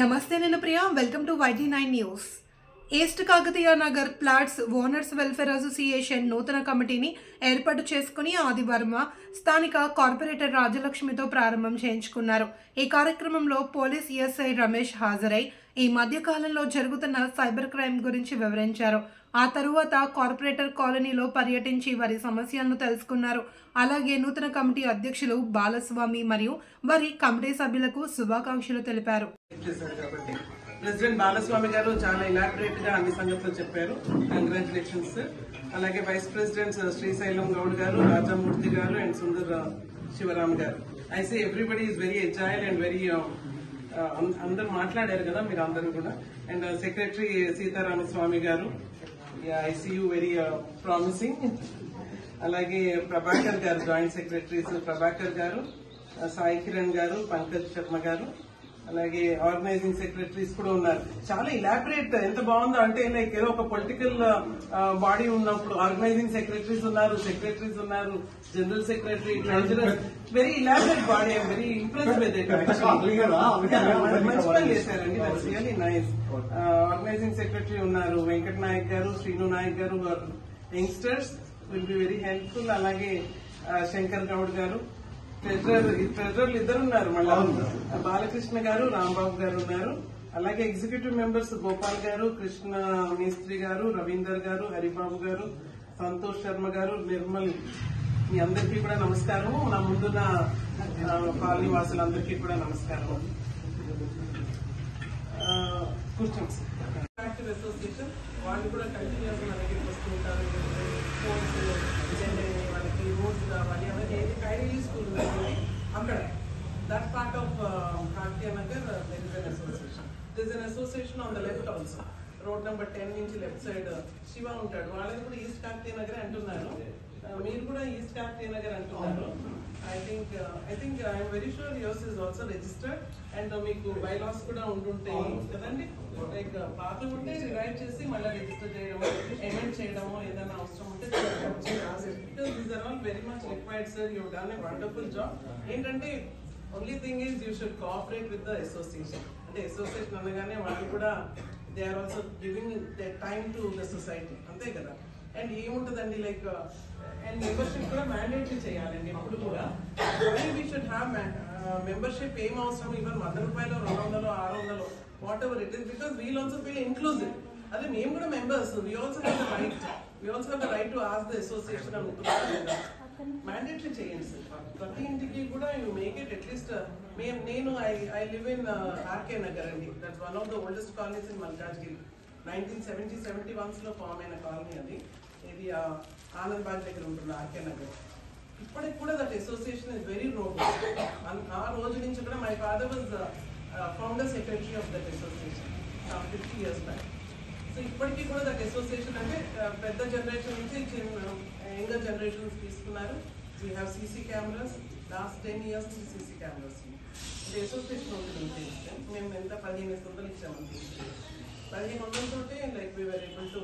నమస్తే నేను Priya welcome to YG9 news. East Kakatiya Nagar plots owners welfare association నూతన కమిటీని ఏర్పాటు చేసుకుని ఆదివారం స్థానిక కార్పొరేటర్ రాజలక్ష్మితో ప్రారంభం చేయించుకున్నారు. ఈ కార్యక్రమంలో పోలీస్ ఎస్ఐ రమేష్ హాజరై ఈ మధ్యకాలంలో జరుగుతున్న సైబర్ క్రైమ్ గురించి వివరించారు. ఆ తరువాత కార్పొరేటర్ కాలనీలో పర్యటించి వారి సమస్యలను తెలుసుకున్నారు. అలాగే నూతన కమిటీ అధ్యక్షులు బాలస్వామి మరియు వారి కమిటీ సభ్యులకు శుభాకాంక్షలు తెలిపారు. ప్రెసిడెంట్ బాలస్వామి గారు చాలా ఇలాబరేట్ గా అన్ని సంగతులు చెప్పారు. కంగ్రాచులేషన్స్. అలాగే వైస్ ప్రెసిడెంట్ శ్రీశైలం గౌడ్ గారు, రాజామూర్తి గారు అండ్ సుందర్ శివరామ్ గారు. I say everybody is very agile and very అందరు మాట్లాడారు కదా మీరు అందరూ కూడా. అండ్ సెక్రటరీ సీతారామస్వామి గారు, I see you very promising. అలాగే ప్రభాకర్ గారు, జాయింట్ సెక్రటరీస్ ప్రభాకర్ గారు, సాయి కిరణ్ గారు, పంకజ్ శర్మ గారు, అలాగే ఆర్గనైజింగ్ సెక్రటరీస్ కూడా ఉన్నారు. చాలా ఇలాబరేట్, ఎంత బాగుందో అంటే లైక్ ఏదో ఒక పొలిటికల్ బాడీ ఉన్నప్పుడు ఆర్గనైజింగ్ సెక్రటరీస్ ఉన్నారు, general secretary, treasurer, very elaborate body. I'm very impress with it. మంచి పని చేశారండి, that's really nice. Organizing secretary ఉన్నారు వెంకట్ నాయక్ గారు, శ్రీను నాయక్ గారు, youngsters will be very helpful. అలాగే శంకర్ గౌడ్ గారు, ట్రెజరర్లు ఇద్దరు ఉన్నారు, మళ్ళా బాలకృష్ణ గారు, రాంబాబు గారు ఉన్నారు. అలాగే ఎగ్జిక్యూటివ్ మెంబర్స్ గోపాల్ గారు, కృష్ణ మేస్త్రి గారు, రవీందర్ గారు, హరిబాబు గారు, సంతోష్ శర్మ గారు, నిర్మల్. మీ అందరికీ కూడా నమస్కారం. నా ముందున్న కాలనీ వాసులందరికీ కూడా నమస్కారం. కూర్చోండి. యాక్టివ్ అసోసియేషన్ వాళ్ళు కూడా కంటిన్యూస్ మన దగ్గరికి వస్తూ ఉంటారు. వాళ్ళకి రోడ్స్ కావాలి, అవన్నీ ఐడియల్ స్కూల్ అక్కడ that part of Kakatiya Nagar there is an association on the left also. Road number 10 నుంచి లెఫ్ట్ సైడ్ శివ ఉంటాడు. వాళ్ళని కూడా ఈస్ట్ కాకతీయ నగర్ అంటున్నారు. మీరు కూడా ఈస్ట్ కాకతీయ నగర్ అంటున్నారు. I think I'm very sure yours is also registered. And మీకు బైలాస్ కూడా ఉంటుంటాయి కదండి. లైక్ పాత ఉంటే రివైవ్ చేసి మళ్ళీ రిజిస్టర్ చేయడము, అమెండ్ చేయడము ఏదైనా అవసరం ఉంటే because these are all very much required sir. You done a wonderful job. ఏంటంటే only thing is you should cooperate with the association. అంటే అసోసియేషన్ అనగానే వాళ్ళు కూడా they are also giving the time to the society, అంతే కదా. And ఏముంటుందండి like and membership కూడా mandatory చేయాలండి ఎప్పుడు కూడా. We should have membership. ఏం అవసరం, ఈవెన్ 100 రూపాయలు, 200, 600, whatever it is, because we'll also feel inclusive. అదే మేము కూడా members, we also have the right to ask the association అనుకుంటున్నాం. మ్యాండేటరీ చేయండి సార్. ప్రతి ఇంటికి కూడా యూ మేక్ ఇట్ అట్లీస్ట్. నేను I live in RK Nagar అండి. That's one of the oldest colonies in Malkajgiri. 1971 లో ఫామ్ అయిన కాలనీ అది. ఇది ఆనంద్ బాగ్ దగ్గర ఉంటుంది ఆర్కే నగర్. ఇప్పటికి కూడా that association is very robust. ఆ రోజు నుంచి కూడా my father was founder secretary of that association 50 years back. So ఇప్పటికీ కూడా దట్ అసోసియేషన్ అంటే పెద్ద జనరేషన్ నుంచి యంగర్ జనరేషన్స్ తీసుకున్నారు. We have CC cameras. Last 10 years నుంచి సీసీ కెమెరాస్. అంటే అసోసియేషన్ ఉంటుంది. మేము ఎంత 1500 ఇచ్చామంటే 1500 తోటే like we were able to